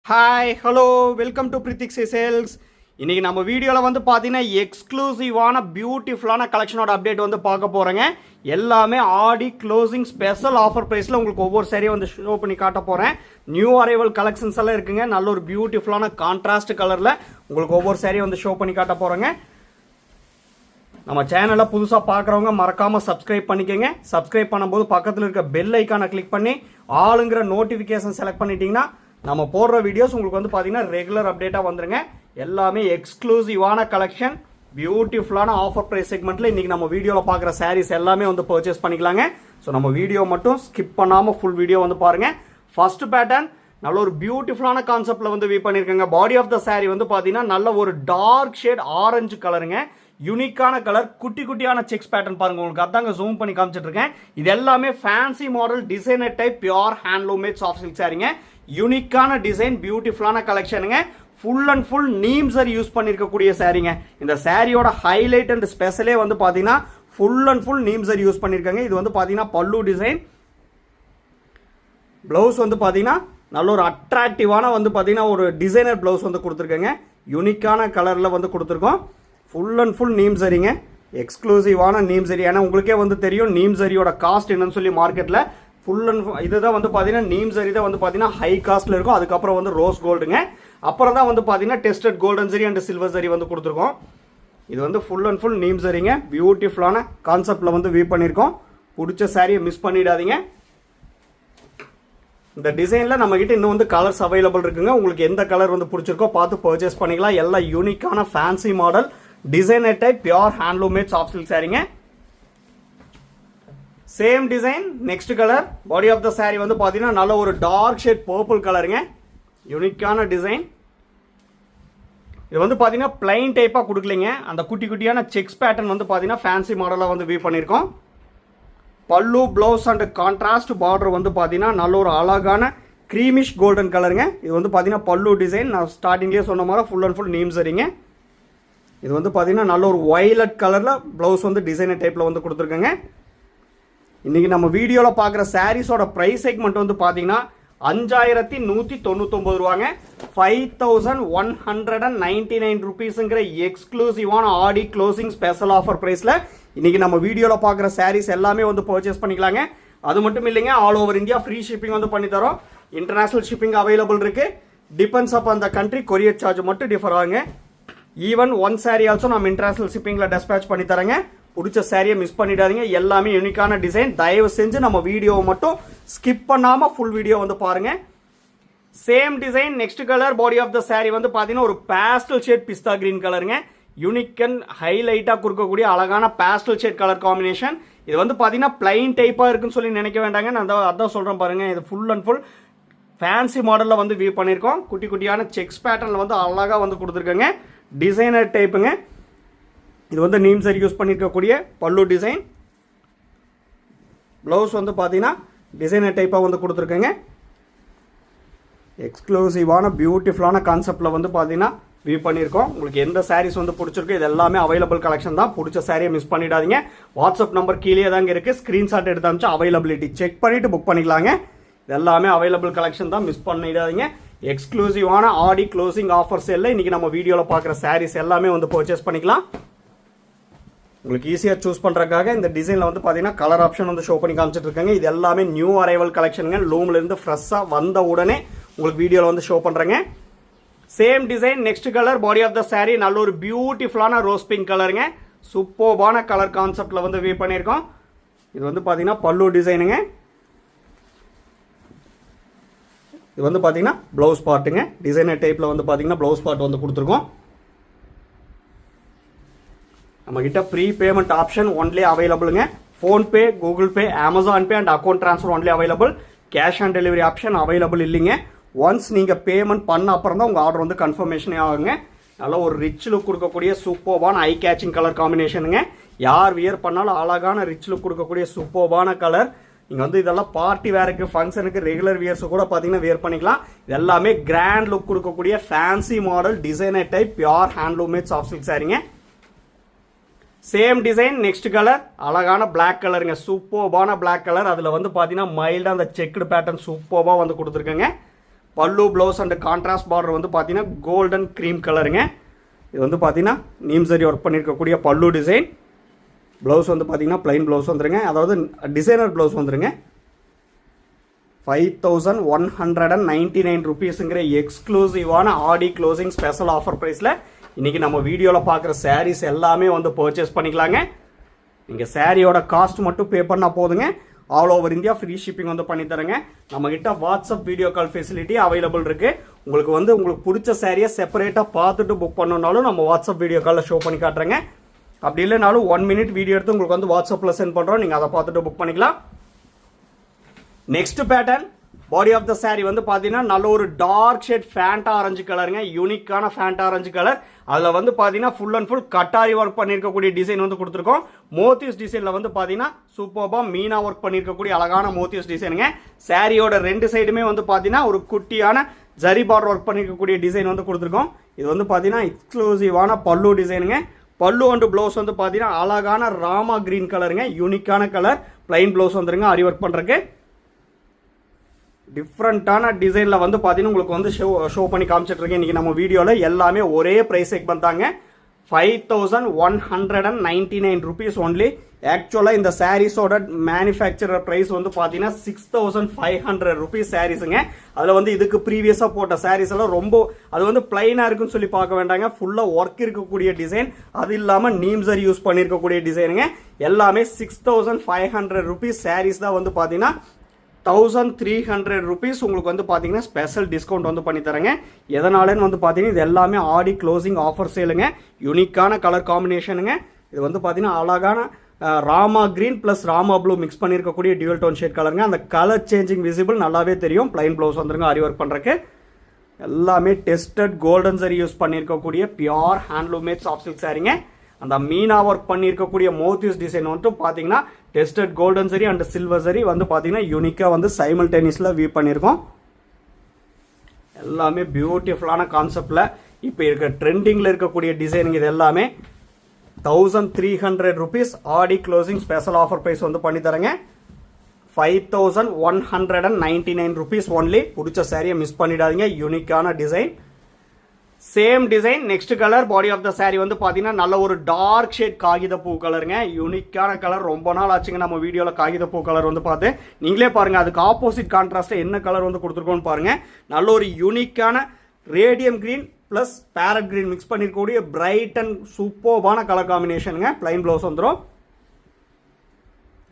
Hi hello welcome to Prithiks sales. இன்றைக்கி நம்ம வீடியோவில் வந்து பார்த்தீங்கன்னா எக்ஸ்க்ளூசிவான பியூட்டிஃபுல்லான கலெக்ஷனோட அப்டேட் வந்து பார்க்க போகிறேங்க. எல்லாமே ஆடி க்ளோசிங் ஸ்பெஷல் ஆஃபர் ப்ரைஸில் உங்களுக்கு ஒவ்வொரு சாரியும் வந்து ஷோ பண்ணி காட்ட போகிறேன். நியூ அரைவல் கலெக்ஷன்ஸ் எல்லாம் இருக்குங்க. நல்ல ஒரு பியூட்டிஃபுல்லான கான்ட்ராஸ்ட் கலரில் உங்களுக்கு ஒவ்வொரு சாரியும் வந்து ஷோ பண்ணி காட்ட போகிறேங்க. நம்ம சேனலை புதுசாக பார்க்குறவங்க மறக்காமல் சப்ஸ்கிரைப் பண்ணிக்கோங்க. சப்ஸ்கிரைப் பண்ணும்போது பக்கத்தில் இருக்க பெல் ஐக்கானை கிளிக் பண்ணி ஆளுங்கிற நோட்டிஃபிகேஷன் செலக்ட் பண்ணிட்டீங்கன்னா நம்ம போடுற வீடியோஸ் உங்களுக்கு வந்து பார்த்தீங்கன்னா ரெகுலர் அப்டேட்டாக வந்துருங்க. எல்லாமே எக்ஸ்க்ளூசிவான கலெக்ஷன், பியூட்டிஃபுல்லான ஆஃபர் ப்ரைஸ் செக்மெண்ட்டில் இன்றைக்கி நம்ம வீடியோவில் பார்க்குற சாரீஸ் எல்லாமே வந்து பர்ச்சேஸ் பண்ணிக்கலாங்க. ஸோ நம்ம வீடியோ மட்டும் ஸ்கிப் பண்ணாமல் ஃபுல் வீடியோ வந்து பாருங்கள். ஃபர்ஸ்ட் பேட்டர்ன் நல்ல ஒரு பியூட்டிஃபுல்லான கான்செப்டில் வந்து வீ பண்ணியிருக்கேங்க. பாடி ஆஃப் த சாரீ வந்து பார்த்தீங்கன்னா நல்ல ஒரு டார்க் ஷேட் ஆரஞ்சு கலருங்க. யூனிக்கான கலர், குட்டி குட்டியான செக்ஸ் பேட்டர்ன் பாருங்க. உங்களுக்கு அதாங்க ஜூம் பண்ணி காமிச்சிட்டு இருக்கேன். இது எல்லாமே fancy model designer type pure handloom made soft silk சாரீங்க. யூனிக்கான டிசைன், பியூட்டிஃபுல்லான கலெக்ஷனுங்க. ஃபுல் அண்ட் ஃபுல் நீம் சரி யூஸ் பண்ணியிருக்கக்கூடிய சாரீங்க. இந்த சாரியோட ஹைலைட் அண்ட் ஸ்பெஷலே வந்து பார்த்தீங்கன்னா ஃபுல் அண்ட் ஃபுல் நீம் சரி யூஸ் பண்ணியிருக்காங்க. இது வந்து பார்த்தீங்கன்னா பல்லு டிசைன். ப்ளவுஸ் வந்து பார்த்தீங்கன்னா நல்ல ஒரு அட்ராக்டிவான வந்து பார்த்தீங்கன்னா ஒரு டிசைனர் ப்ளவுஸ் வந்து கொடுத்துருக்கேங்க. யூனிக்கான கலரில் வந்து கொடுத்துருக்கோம். ஃபுல் அண்ட் ஃபுல் நீம் சரிங்க. எக்ஸ்க்ளூசிவான நீம் சரி. ஏன்னா உங்களுக்கே வந்து தெரியும் நீம் சரியோட காஸ்ட் என்னன்னு சொல்லி மார்க்கெட்டில் ஃபுல் அண்ட் இதுதான் வந்து பார்த்தீங்கன்னா நீம் சரி தான் வந்து பார்த்தீங்கன்னா ஹை காஸ்ட்டில் இருக்கும். அதுக்கப்புறம் வந்து ரோஸ் கோல்டுங்க. அப்புறம் தான் வந்து பார்த்தீங்கன்னா tested golden zari and silver zari வந்து கொடுத்துருக்கோம். இது வந்து ஃபுல் அண்ட் ஃபுல் நீம் சரிங்க. பியூட்டிஃபுல்லான கான்செப்டில் வந்து வீவ் பண்ணியிருக்கோம். பிடிச்ச சாரியை மிஸ் பண்ணிடாதீங்க. இந்த டிசைனில் நம்மகிட்ட இன்னும் வந்து கலர்ஸ் அவைலபிள் இருக்குங்க. உங்களுக்கு எந்த கலர் வந்து பிடிச்சிருக்கோ பார்த்து பர்ச்சேஸ் பண்ணிக்கலாம். எல்லாம் யூனிக்கான fancy model designer type pure handloom made soft silk சாரீங்க. Same design, next colour. Body of the sari வந்து பார்த்தீங்கன்னா நல்ல ஒரு டார்க் ஷேட் பர்பிள் கலருங்க. யூனிக்கான டிசைன். இது வந்து பார்த்தீங்கன்னா பிளைன் டைப்பாக கொடுக்கலைங்க. அந்த குட்டி குட்டியான செக்ஸ் பேட்டர்ன் வந்து பார்த்தீங்கன்னா ஃபேன்சி மாடலாக வந்து வீவ் பண்ணியிருக்கோம். பல்லு, ப்ளவுஸ் அண்ட் கான்ட்ராஸ்ட் பார்டர் வந்து பார்த்தீங்கன்னா நல்ல ஒரு அழகான க்ரீமிஷ் கோல்டன் கலருங்க. இது வந்து பார்த்தீங்கன்னா பல்லு டிசைன். நான் ஸ்டார்டிங்லேயே சொன்ன மாதிரி ஃபுல் அண்ட் ஃபுல் நீம் சரிங்க. இது வந்து பார்த்தீங்கன்னா நல்ல ஒரு வயலட் கலரில் ப்ளவுஸ் வந்து டிசைனர் டைப்பில் வந்து கொடுத்துருக்கேங்க. இன்றைக்கி நம்ம வீடியோவில் பார்க்குற சாரீஸோட ப்ரைஸ் செக்மெண்ட் வந்து பார்த்தீங்கன்னா 5199 ரூபாங்க. 5199 ருபீஸுங்கிற எக்ஸ்க்ளூசிவான ஆடி க்ளோசிங் ஸ்பெஷல் ஆஃபர் ப்ரைஸில் இன்றைக்கி நம்ம வீடியோவில் பார்க்குற சாரீஸ் எல்லாமே வந்து பர்ச்சேஸ் பண்ணிக்கலாங்க. அது மட்டும் இல்லைங்க, all over India free shipping வந்து பண்ணித்தரோம். இன்டர்நேஷ்னல் ஷிப்பிங் அவைலபிள் இருக்குது. டிபெண்ட்ஸ் அப் அந்த கண்ட்ரி, கொரியர் சார்ஜ் மட்டும் டிஃபர் ஆகுங்க. ஈவன் ஒன் சாரீ ஆல்சோ நம்ம இன்டர்நேஷ்னல் ஷிப்பிங்கில் டெஸ்பேச் பண்ணி தரேங்க. பிடிச்ச சாரியை மிஸ் பண்ணிடாதீங்க. எல்லாமே யூனிக்கான டிசைன். தயவு செஞ்சு நம்ம வீடியோவை மட்டும் ஸ்கிப் பண்ணாமல் ஃபுல் வீடியோ வந்து பாருங்க. Same design, next colour. Body of the sari வந்து பார்த்தீங்கன்னா ஒரு பேஸ்டல் ஷேட் பிஸ்தா கிரீன் கலருங்க. யூனிக் அண்ட் ஹைலைட்டாக கொடுக்கக்கூடிய அழகான பேஸ்டல் ஷேட் கலர் காம்பினேஷன். இது வந்து பார்த்தீங்கன்னா பிளைன் டைப்பாக இருக்குன்னு சொல்லி நினைக்க வேண்டாங்க. நான் அதான் சொல்கிறேன் பாருங்கள். இது ஃபுல் அண்ட் ஃபுல் ஃபேன்சி மாடலில் வந்து வியூ பண்ணியிருக்கோம். குட்டி குட்டியான செக்ஸ் பேட்டர்னில் வந்து அழகாக வந்து கொடுத்துருக்கேங்க. டிசைனர் டைப்புங்க. இது வந்து நீம் சரி யூஸ் பண்ணியிருக்கக்கூடிய பல்லு டிசைன். ப்ளவுஸ் வந்து பார்த்தீங்கன்னா டிசைனர் டைப்பாக வந்து கொடுத்துருக்கேங்க. எக்ஸ்க்ளூசிவான பியூட்டிஃபுல்லான கான்செப்டில் வந்து பார்த்தீங்கன்னா வியூ பண்ணியிருக்கோம். உங்களுக்கு எந்த சாரீஸ் வந்து பிடிச்சிருக்கு இது எல்லாமே அவைலபிள் கலெக்ஷன் தான். பிடிச்ச சாரியை மிஸ் பண்ணிடாதீங்க. வாட்ஸ்அப் நம்பர் கீழே தாங்க இருக்குது. ஸ்க்ரீன்ஷாட் எடுத்து அனுப்பிச்சு அவைலபிலிட்டி செக் பண்ணிவிட்டு புக் பண்ணிக்கலாங்க. இது எல்லாமே அவைலபிள் கலெக்ஷன் தான், மிஸ் பண்ணிடாதீங்க. எக்ஸ்க்ளூசிவான ஆடி க்ளோசிங் ஆஃபர்ஸ் எல்லாம் இன்றைக்கி நம்ம வீடியோவில் பார்க்குற சாரீஸ் எல்லாமே வந்து பர்ச்சேஸ் பண்ணிக்கலாம். உங்களுக்கு ஈஸியாக சூஸ் பண்ணுறதுக்காக இந்த டிசைனில் வந்து பார்த்தீங்கன்னா கலர் ஆப்ஷன் வந்து ஷோ பண்ணி காமிச்சிட்டு இருக்காங்க. இது எல்லாமே நியூ அரைவல் கலெக்ஷனுங்க. லூம்லேருந்து ஃப்ரெஷ்ஷாக வந்த உடனே உங்களுக்கு வீடியோவில் வந்து ஷோ பண்ணுறேங்க. Same design, next colour. Body of the sari நல்ல ஒரு பியூட்டிஃபுல்லான ரோஸ் பிங்க் கலருங்க. சூப்பர்பான கலர் கான்செப்டில் வந்து வியூ பண்ணியிருக்கோம். இது வந்து பார்த்தீங்கன்னா பல்லு டிசைனுங்க. இது வந்து பார்த்தீங்கன்னா ப்ளவுஸ் பார்ட்டுங்க. டிசைனர் டைப்பில் வந்து பார்த்தீங்கன்னா ப்ளவுஸ் பார்ட் வந்து கொடுத்துருக்கோம். நம்மகிட்ட ப்ரீ பேமெண்ட் ஆப்ஷன் ஒன்லி அவைலபிளுங்க. PhonePe, Google Pay, Amazon Pay and account transfer only available. Cash on delivery option available இல்லைங்க. ஒன்ஸ் நீங்கள் பேமெண்ட் பண்ண அப்புறம் தான் உங்கள் ஆர்டர் வந்து கன்ஃபர்மேஷனே ஆகுங்க. நல்ல ஒரு ரிச் லுக் கொடுக்கக்கூடிய சூப்பர்பான ஐ கேச்சிங் கலர் காம்பினேஷனுங்க. யார் வியர் பண்ணாலும் அழகான ரிச் லுக் கொடுக்கக்கூடிய சூப்பர்பான கலர். நீங்கள் வந்து இதெல்லாம் பார்ட்டி வேருக்கு, ஃபங்க்ஷனுக்கு, ரெகுலர் வியர்ஸ் கூட பார்த்தீங்கன்னா வியர் பண்ணிக்கலாம். இது எல்லாமே கிராண்ட் லுக் கொடுக்கக்கூடிய fancy model designer type pure handloom made soft silk சாரீங்க. Same design, next colour. அழகான பிளாக் கலருங்க. சூப்பர்பான பிளாக் கலர். அதில் வந்து பார்த்தீங்கன்னா மைல்டாக அந்த செக்குடு பேட்டர்ன் சூப்பர்பாக வந்து கொடுத்துருக்கேங்க. பல்லு ப்ளவுஸ் அண்ட் கான்ட்ராஸ்ட் பார்டர் வந்து பார்த்தீங்கன்னா கோல்டன் க்ரீம் கலருங்க. இது வந்து பார்த்தீங்கன்னா நீம் சரி ஒர்க் பண்ணியிருக்கக்கூடிய பல்லு டிசைன். ப்ளவுஸ் வந்து பார்த்தீங்கன்னா ப்ளைன் ப்ளவுஸ் வந்துருங்க, அதாவது டிசைனர் ப்ளவுஸ் வந்துருங்க. 5199 ருபீஸுங்கிற எக்ஸ்க்ளூசிவான ஆடி க்ளோசிங் ஸ்பெஷல் ஆஃபர் ப்ரைஸில் இன்றைக்கி நம்ம வீடியோவில் பார்க்குற சாரீஸ் எல்லாமே வந்து பர்ச்சேஸ் பண்ணிக்கலாங்க. நீங்கள் சாரியோட காஸ்ட் மட்டும் பே பண்ணால் போதுங்க. All over India free shipping வந்து பண்ணித்தரங்க. நம்மக்கிட்ட WhatsApp video call facility available இருக்குது. உங்களுக்கு பிடிச்ச சாரியை செப்பரேட்டாக பார்த்துட்டு புக் பண்ணணுன்னாலும் நம்ம வாட்ஸ்அப் வீடியோ காலில் ஷோ பண்ணி காட்டுறேங்க. அப்படி இல்லைனாலும் 1 மினிட் வீடியோ எடுத்து உங்களுக்கு வந்து வாட்ஸ்அப்பில் சென்ட் பண்ணுறோம், நீங்கள் அதை பார்த்துட்டு புக் பண்ணிக்கலாம். Next pattern body of the sari வந்து பார்த்தீங்கன்னா நல்ல ஒரு டார்க் ஷேட் ஃபேண்டா ஆரஞ்சு கலருங்க, யூனிக்கான ஃபேண்டா ஆரஞ்சு கலர். அதில் வந்து பார்த்தீங்கன்னா ஃபுல் அண்ட் ஃபுல் கட்டாரி ஒர்க் பண்ணியிருக்கக்கூடிய டிசைன் வந்து கொடுத்துருக்கோம். மோத்திஸ் டிசைனில் வந்து பார்த்தீங்கன்னா சூப்பர்பா மீனா ஒர்க் பண்ணியிருக்கக்கூடிய அழகான மோத்திஸ் டிசைனுங்க. சாரியோட 2 சைடுமே வந்து பார்த்தீங்கன்னா ஒரு குட்டியான ஜரி பார்டர் ஒர்க் பண்ணியிருக்கக்கூடிய டிசைன் வந்து கொடுத்துருக்கோம். இது வந்து பார்த்தீங்கன்னா எக்ஸ்க்ளூசிவான பல்லு டிசைனுங்க. பல்லு அண்ட் ப்ளவுஸ் வந்து பார்த்தீங்கன்னா அழகான ராமா கிரீன் கலருங்க, யூனிக்கான கலர். பிளைன் ப்ளவுஸ் வந்துருங்க ஆரி ஒர்க் பண்ணுறதுக்கு. டிஃப்ரெண்ட்டான டிசைனில் வந்து பார்த்தீங்கன்னா உங்களுக்கு வந்து ஷோ பண்ணி காமிச்சிட்ருக்கேன். இன்றைக்கி நம்ம வீடியோவில் எல்லாமே ஒரே ப்ரைஸ் செக்மெண்ட் தாங்க. 5199 ருபீஸ் ஒன்லி. ஆக்சுவலாக இந்த சாரீஸோட மேனுஃபேக்சரர் ப்ரைஸ் வந்து பார்த்தீங்கன்னா 6500 ருபீஸ் சாரீஸுங்க. அதில் வந்து இதுக்கு ப்ரீவியஸாக போட்ட சாரீஸ் எல்லாம் ரொம்ப அது வந்து பிளைனாக இருக்குன்னு சொல்லி பார்க்க வேண்டாங்க. ஃபுல்லாக ஒர்க் இருக்கக்கூடிய டிசைன், அது இல்லாமல் நீம்ஸர் யூஸ் பண்ணியிருக்கக்கூடிய டிசைனுங்க. எல்லாமே 6500 ருபீஸ் சாரீஸ் தான் வந்து பார்த்தீங்கன்னா 1300 ருபீஸ் உங்களுக்கு வந்து பார்த்தீங்கன்னா ஸ்பெஷல் டிஸ்கவுண்ட் வந்து பண்ணி தரேங்க. எதனாலன்னு வந்து பார்த்தீங்கன்னா இது எல்லாமே ஆடி க்ளோசிங் ஆஃபர் சேலுங்க. யூனிக்கான கலர் காம்பினேஷனுங்க. இது வந்து பார்த்தீங்கன்னா அழகான rama green plus rama blue mix பண்ணியிருக்கக்கூடிய டியூவல் டோன் ஷேட் கலருங்க. அந்த கலர் சேஞ்சிங் விசிபிள் நல்லாவே தெரியும். பிளைன் ப்ளவுஸ் வந்துருங்க ஆரி ஒர்க் பண்ணுறக்கு. எல்லாமே டெஸ்டட் கோல்டன் சரி யூஸ் பண்ணியிருக்கக்கூடிய pure handloom made soft silk சாரிங்க. அந்த மீனா ஒர்க் பண்ணியிருக்கக்கூடிய மோத்திஸ் டிசைன் வந்து பார்த்தீங்கன்னா tested golden zari and silver zari வந்து பார்த்தீங்கன்னா யூனிக்காக வந்து சைமல்டேனியஸில் வியூ பண்ணியிருக்கோம். எல்லாமே பியூட்டிஃபுல்லான கான்செப்டில் இப்போ இருக்க ட்ரெண்டிங்கில் இருக்கக்கூடிய டிசைனுங்க. இது எல்லாமே 1300 ருபீஸ் ஆடி க்ளோசிங் ஸ்பெஷல் ஆஃபர் ப்ரைஸ் வந்து பண்ணி தரேங்க. 5199 ருபீஸ் ஒன்லி. பிடிச்ச சாரியை மிஸ் பண்ணிடாதீங்க. யூனிக்கான design, same design. Next colour body of the sari வந்து பார்த்தீங்கன்னா நல்ல ஒரு டார்க் ஷேட் காகித பூ கலருங்க. யூனிக்கான கலர். ரொம்ப நாள் ஆச்சுங்க நம்ம வீடியோவில் காகித பூ கலர் வந்து பார்த்து. நீங்களே பாருங்கள் அதுக்கு ஆப்போசிட் கான்ட்ராஸ்ட்டாக என்ன கலர் வந்து கொடுத்துருக்கோன்னு பாருங்கள். நல்ல ஒரு யூனிக்கான radium green plus parrot green mix பண்ணிருக்கக்கூடிய பிரைட் அண்ட் சூப்பர்பான கலர் காம்பினேஷனுங்க. பிளைன் ப்ளவுஸ் வந்துடும்.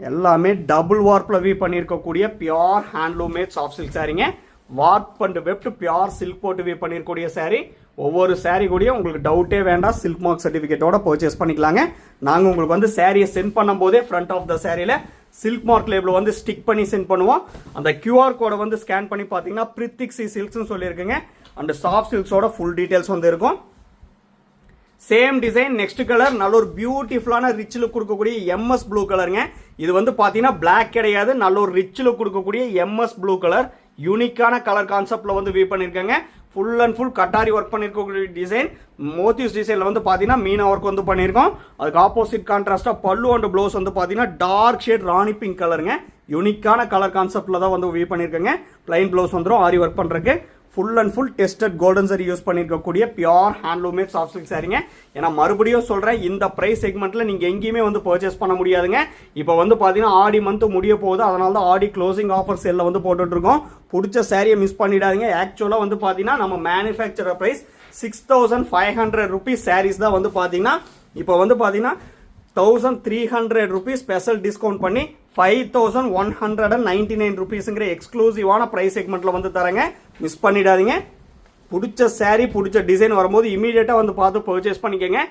எல்லாமே டபுள் வார்ப்பில் வீவ் பண்ணியிருக்கக்கூடிய pure handloom made soft silk சாரிங்க. Warp and weft pure silk போட்டு வீவ் பண்ணிருக்கக்கூடிய சாரி. ஒவ்வொரு சாரீ கூடயும் உங்களுக்கு டவுட்டே வேண்டாம், சில்க் மார்க் சர்டிஃபிகேட்டோட பர்ச்சேஸ் பண்ணிக்கலாங்க. நாங்கள் உங்களுக்கு வந்து சாரியை சென்ட் பண்ணும் போதே ஃப்ரண்ட் ஆஃப் த சாரியில் சில்க் மார்க் லேபிள் வந்து ஸ்டிக் பண்ணி சென்ட் பண்ணுவோம். அந்த கியூஆர் கோடை வந்து ஸ்கேன் பண்ணி பார்த்தீங்கன்னா பிரித்திக் சி சில்க்ஸ்னு சொல்லியிருக்குங்க. அண்ட் சாஃப்ட் சில்க்ஸோட ஃபுல் டீட்டெயில்ஸ் வந்து இருக்கும். Same design. நெக்ஸ்ட் கலர் நல்ல ஒரு பியூட்டிஃபுல்லான ரிச் லுக் கொடுக்கக்கூடிய எம்எஸ் ப்ளூ கலருங்க. இது வந்து பார்த்தீங்கன்னா பிளாக் கிடையாது, நல்ல ஒரு ரிச் லுக் கொடுக்கக்கூடிய எம்எஸ் ப்ளூ கலர். யூனிக்கான கலர் கான்செப்ட்ல வந்து வீவ் பண்ணியிருக்காங்க. ஃபுல் அண்ட் ஃபுல் கட்டாரி ஒர்க் பண்ணியிருக்கக்கூடிய டிசைன். மோத்திஸ் டிசைனில் வந்து பார்த்தீங்கன்னா மீனா ஒர்க் வந்து பண்ணியிருக்கோம். அதுக்கு ஆப்போசிட் கான்ட்ராஸ்டாக பல்லு அண்ட் ப்ளவுஸ் வந்து பார்த்தீங்கன்னா டார்க் ஷேட் ராணி பிங்க் கலருங்க. யூனிக்கான கலர் கான்செப்டில் தான் வந்து வீவ் பண்ணியிருக்காங்க. பிளைன் ப்ளவுஸ் வந்துடும் ஆரி ஒர்க் பண்ணுறதுக்கு. Full and full tested golden zari use பண்ணியிருக்கக்கூடிய pure handloom made soft silk சாரிங்க. ஏன்னா மறுபடியும் சொல்கிறேன், இந்த ப்ரைஸ் செக்மெண்ட்டில் நீங்கள் எங்கேயுமே வந்து பர்ச்சேஸ் பண்ண முடியாதுங்க. இப்போ வந்து பார்த்தீங்கன்னா ஆடி மந்த் முடிய போகுது, அதனால தான் ஆடி க்ளோசிங் ஆஃபர் சேலில் வந்து போட்டுட்ருக்கோம். பிடிச்ச சாரியை மிஸ் பண்ணிடாதீங்க. ஆக்சுவலாக வந்து பார்த்தீங்கன்னா நம்ம மேனுஃபேக்சரர் ப்ரைஸ் 6500 ருபீஸ் சாரீஸ் தான் வந்து பார்த்தீங்கன்னா இப்போ வந்து பார்த்தீங்கன்னா 1300 ருபீஸ் ஸ்பெஷல் டிஸ்கவுண்ட் பண்ணி 5199 ருபீஸுங்கிற எக்ஸ்க்ளூசிவான ப்ரைஸ் செக்மெண்ட்டில் வந்து தரேங்க. மிஸ் பண்ணிடாதீங்க. பிடிச்ச சாரீ பிடிச்ச டிசைன் வரும்போது இமீடியட்டாக வந்து பார்த்து பர்ச்சேஸ் பண்ணிக்கோங்க.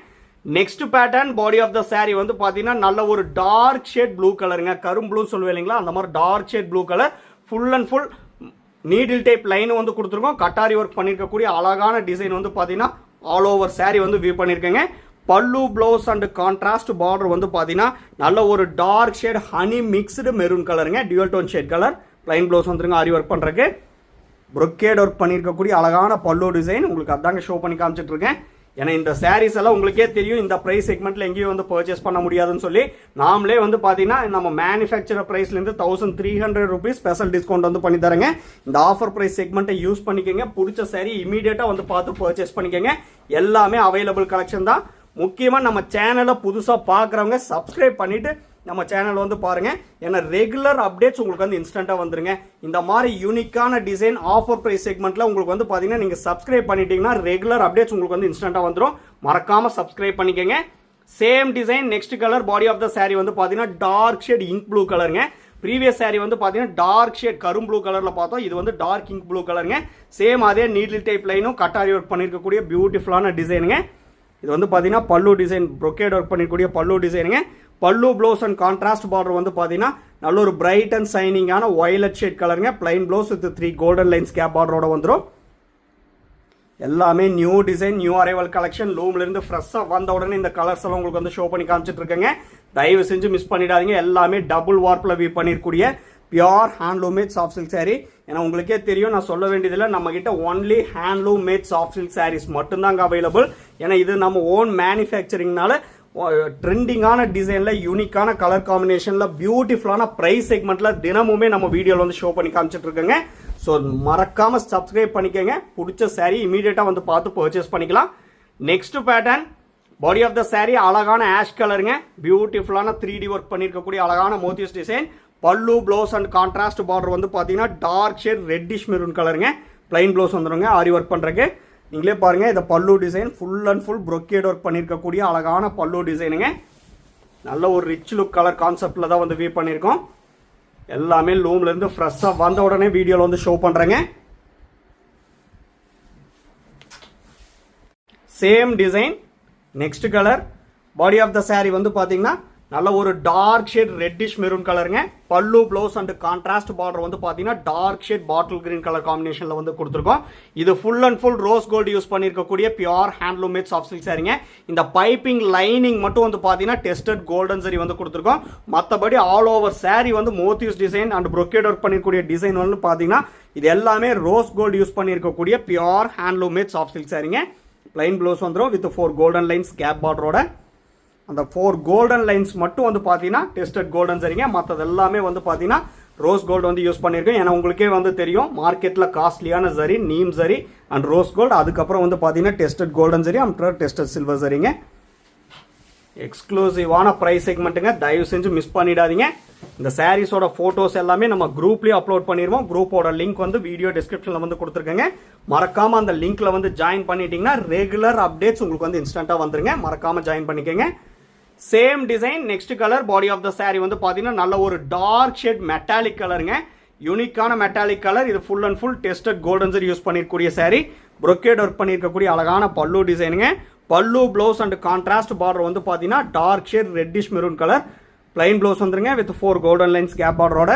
Next pattern body of the sari வந்து பார்த்தீங்கன்னா நல்ல ஒரு டார்க் ஷேட் ப்ளூ கலருங்க. கரும் ப்ளூ சொல்லுவேன் இல்லைங்களா, அந்த மாதிரி dark shade blue colour. Full and full needle type line வந்து கொடுத்துருக்கோம். கட்டாரி ஒர்க் பண்ணியிருக்கக்கூடிய அழகான டிசைன் வந்து பார்த்தீங்கன்னா ஆல் ஓவர் சாரீ வந்து வியூ பண்ணியிருக்கேங்க. பல்லு ப்ளவுஸ் அண்ட் கான்ட்ராஸ்ட் பார்டர் வந்து பார்த்தீங்கன்னா நல்ல ஒரு dark shade honey mixed maroon கலருங்க. Dual tone shade colour. Plain blouse வந்துருங்க ஆரி ஒர்க் பண்ணுறதுக்கு. ப்ரொக்கேட் ஒர்க் பண்ணியிருக்கக்கூடிய அழகான பல்லு டிசைன் உங்களுக்கு அதாங்க ஷோ பண்ணி காமிச்சிட்டு இருக்கேன். ஏன்னா இந்த சாரீஸ் எல்லாம் உங்களுக்கே தெரியும் இந்த ப்ரைஸ் செக்மெண்ட்டில் எங்கேயும் வந்து பர்ச்சேஸ் பண்ண முடியாதுன்னு சொல்லி நாமளே வந்து பார்த்தீங்கன்னா நம்ம மேனுஃபேக்சரர் ப்ரைஸ்லேருந்து 1300 rupees ஸ்பெஷல் டிஸ்கவுண்ட் வந்து பண்ணி தரேங்க. இந்த ஆஃபர் ப்ரைஸ் செக்மெண்ட்டை யூஸ் பண்ணிக்கோங்க. பிடிச்ச சாரீ இமீடியட்டாக வந்து பார்த்து பர்ச்சேஸ் பண்ணிக்கோங்க. எல்லாமே அவைலபிள் கலெக்ஷன் தான். முக்கியமாக நம்ம சேனலை புதுசாக பார்க்குறவங்க சப்ஸ்கிரைப் பண்ணிவிட்டு நம்ம சேனல் வந்து பாருங்கள். ஏன்னா ரெகுலர் அப்டேட்ஸ் உங்களுக்கு வந்து இன்ஸ்டண்ட்டாக வந்துருங்க. இந்த மாதிரி யூனிக்கான டிசைன் ஆஃபர் ப்ரைஸ் செக்மெண்ட்டில் உங்களுக்கு வந்து பார்த்தீங்கன்னா நீங்கள் சப்ஸ்கிரைப் பண்ணிட்டீங்கன்னா ரெகுலர் அப்டேட்ஸ் உங்களுக்கு வந்து இன்ஸ்டண்ட்டாக வந்துடும். மறக்காமல் சப்ஸ்கிரைப் பண்ணிக்கோங்க. Same design next colour body of the sari வந்து பார்த்தீங்கன்னா டார்க் ஷேட் இங்க் ப்ளூ கலருங்க. ப்ரீவியஸ் சாரீ வந்து பார்த்தீங்கன்னா டார்க் ஷேட் கரும் ப்ளூ கலரில் பார்த்தோம். இது வந்து டார்க் இங்க் ப்ளூ கலருங்க. சேம் அதே நீடில் டைப் லைனும் கட்டாரி ஒர்க் பண்ணியிருக்கக்கூடிய பியூட்டிஃபுல்லான டிசைனுங்க. இது வந்து பார்த்தீங்கன்னா பல்லு டிசைன் ப்ரொக்கேட் ஒர்க் பண்ணிக்கூடிய பல்லு டிசைனுங்க. பல்லு ப்ளவுஸ் அண்ட் கான்ட்ராஸ்ட் பார்டர் வந்து பார்த்தீங்கன்னா நல்ல ஒரு பிரைட் அண்ட் சைனிங்கான வயலட் ஷேட் கலருங்க. Plain blouse with 3 golden lines gap பார்டரோட வந்துடும். எல்லாமே new design new arrival collection. லூம்லேருந்து ஃப்ரெஷ்ஷாக வந்த உடனே இந்த கலர்ஸ் எல்லாம் உங்களுக்கு வந்து ஷோ பண்ணி காமிச்சிட்டு இருக்கேங்க. தயவு செஞ்சு மிஸ் பண்ணிடாதீங்க. எல்லாமே டபுள் வார்ப்பில் வீவ் பண்ணிருக்கூடிய pure handloom made soft silk sari. ஏன்னா உங்களுக்கே தெரியும், நான் சொல்ல வேண்டியதில்லை, நம்ம கிட்ட only handloom made soft silk saris மட்டும்தாங்க அவைலபிள். ஏன்னா இது நம்ம ஓன் மேனுஃபேக்சரிங்னால ட்ரெண்டிங்கான டிசைனில் யூனிக்கான கலர் காம்பினேஷனில் பியூட்டிஃபுல்லான ப்ரைஸ் செக்மெண்ட்டில் தினமுமே நம்ம வீடியோவில் வந்து ஷோ பண்ணி காமிச்சிட்டு இருக்கேங்க. ஸோ மறக்காமல் சப்ஸ்கிரைப் பண்ணிக்கோங்க. பிடிச்ச சாரீ இமீடியட்டாக வந்து பார்த்து பர்ச்சேஸ் பண்ணிக்கலாம். Next pattern body of the sari அழகான ஆஷ் கலருங்க. பியூட்டிஃபுல்லான 3D ஒர்க் பண்ணியிருக்கக்கூடிய அழகான motifs design. Pallu blouse and contrast border வந்து பார்த்தீங்கன்னா டார்க் ஷேட் ரெட்டிஷ் மெரூன் கலருங்க. பிளைன் ப்ளவுஸ் வந்துடுங்க ஆரி ஒர்க் பண்ணுறதுக்கு. நீங்களே பாருங்கள், இந்த pallu design full and full brocade work பண்ணியிருக்கக்கூடிய அழகான பல்லு டிசைனுங்க. நல்ல ஒரு ரிச் லுக் கலர் கான்செப்டில் தான் வந்து வீவ் பண்ணியிருக்கோம். எல்லாமே லூம்லேருந்து ஃப்ரெஷ்ஷாக வந்த உடனே வீடியோவில் வந்து ஷோ பண்ணுறேங்க. Same design next colour body of the sari வந்து பார்த்தீங்கன்னா நல்ல ஒரு டார்க் ஷேட் ரெட்டிஷ் மெரூன் கலருங்க. பல்லு ப்ளவுஸ் அண்ட் கான்ட்ராஸ்ட் பார்டர் வந்து பார்த்தீங்கன்னா dark shade bottle green colour காம்பினேஷனில் வந்து கொடுத்துருக்கோம். இது full and full rose gold use பண்ணியிருக்கக்கூடிய pure handloom made soft silk சாரீங்க. இந்த பைப்பிங் லைனிங் மட்டும் வந்து பார்த்தீங்கன்னா டெஸ்டட் கோல்டன் சரி வந்து கொடுத்துருக்கோம். மற்றபடி ஆல் ஓவர் சாரீ வந்து motifs design and brocade work பண்ணிருக்கக்கூடிய டிசைன் வந்து பார்த்தீங்கன்னா இது எல்லாமே ரோஸ் கோல்டு யூஸ் பண்ணியிருக்கக்கூடிய pure handloom made soft silk சாரீங்க. பிளைன் ப்ளவுஸ் வந்துடும் வித் 4 கோல்டன் லைன்ஸ் கேப் பார்டரோட. அந்த 4 கோல்டன் லைன்ஸ் மட்டும் வந்து பார்த்தீங்கன்னா டெஸ்டட் கோல்டன் சரிங்க. மற்றது எல்லாமே வந்து பார்த்தீங்கன்னா ரோஸ் கோல்டு வந்து யூஸ் பண்ணியிருக்கோம். ஏன்னா உங்களுக்கே வந்து தெரியும், மார்க்கெட்டில் காஸ்ட்லியான சரி நீம் சரி அண்ட் ரோஸ் கோல்டு. அதுக்கப்புறம் வந்து பார்த்தீங்கன்னா டெஸ்டட் கோல்டன் சரி அப்புறம் டெஸ்டட் சில்வர் சரிங்க. எக்ஸ்க்ளூசிவான ப்ரைஸ் செக்மெண்ட்டுங்க. தயவு செஞ்சு மிஸ் பண்ணிடாதீங்க. இந்த சாரீஸோட ஃபோட்டோஸ் எல்லாமே நம்ம குரூப்லேயே அப்லோட் பண்ணிடுவோம். குரூப்போட லிங்க் வந்து வீடியோ டிஸ்கிரிப்ஷனில் வந்து கொடுத்துருக்கேங்க. மறக்காமல் அந்த லிங்க்ல வந்து ஜாயின் பண்ணிட்டீங்கன்னா ரெகுலர் அப்டேட்ஸ் உங்களுக்கு வந்து இன்ஸ்டண்ட்டாக வந்துருங்க. மறக்காமல் ஜாயின் பண்ணிக்கோங்க. Same design next colour body of the sari வந்து பார்த்தீங்கன்னா நல்ல ஒரு டார்க் ஷேட் மெட்டாலிக் கலருங்க. யூனிக்கான மெட்டாலிக் கலர். இது full and full tested golden zari use பண்ணிருக்கக்கூடிய சாரீ. ப்ரொக்கேட் ஒர்க் பண்ணியிருக்கக்கூடிய அழகான பல்லு டிசைனுங்க. பல்லு ப்ளவுஸ் அண்ட் கான்ட்ராஸ்ட் பார்டர் வந்து பார்த்தீங்கன்னா dark shade reddish maroon colour. Plain blouse வந்துருங்க வித் 4 கோல்டன் லைன்ஸ் கேப் பார்டரோட.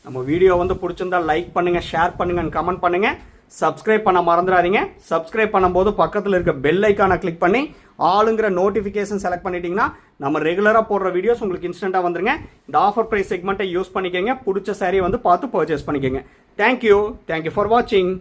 நம்ம வீடியோ வந்து பிடிச்சிருந்தா லைக் பண்ணுங்க, ஷேர் பண்ணுங்க அண்ட் கமெண்ட் பண்ணுங்க. சப்ஸ்கிரைப் பண்ண மறந்துடாதீங்க. சப்ஸ்கிரைப் பண்ணும்போது பக்கத்தில் இருக்க பெல் ஐக்கானை கிளிக் பண்ணி ஆளுங்கிற நோட்டிஃபிகேஷன் செலக்ட் பண்ணிட்டீங்கன்னா நம்ம ரெகுலராக போடுற வீடியோஸ் உங்களுக்கு இன்ஸ்டண்ட்டாக வந்துருங்க. இந்த ஆஃபர் ப்ரைஸ் செக்மெண்ட்டை யூஸ் பண்ணிக்கோங்க. பிடிச்ச சாரீ வந்து பார்த்து பர்ச்சேஸ் பண்ணிக்கோங்க. தேங்க்யூ ஃபார் வாட்சிங்.